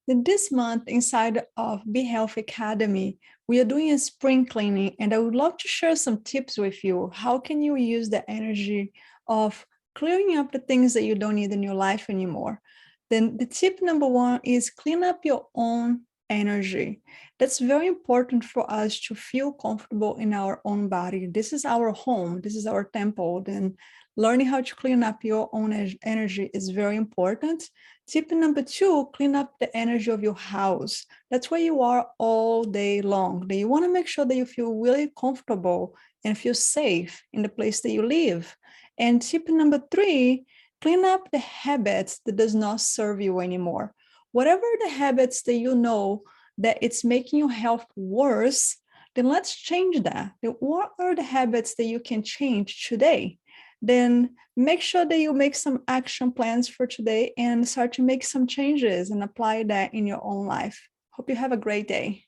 Then this month, inside of Be Health Academy, we are doing a spring cleaning, and I would love to share some tips with you. How can you use the energy of clearing up the things that you don't need in your life anymore? Then the tip number one is clean up your own energy. That's very important for us to feel comfortable in our own body. This is our home, this is our temple. Then learning how to clean up your own energy is very important. Tip number two, clean up the energy of your house. That's where you are all day long. Then you want to make sure that you feel really comfortable and feel safe in the place that you live. And tip number three, clean up the habits that does not serve you anymore. Whatever the habits that you know that it's making your health worse, then let's change that. Then what are the habits that you can change today? Then make sure that you make some action plans for today and start to make some changes and apply that in your own life. Hope you have a great day.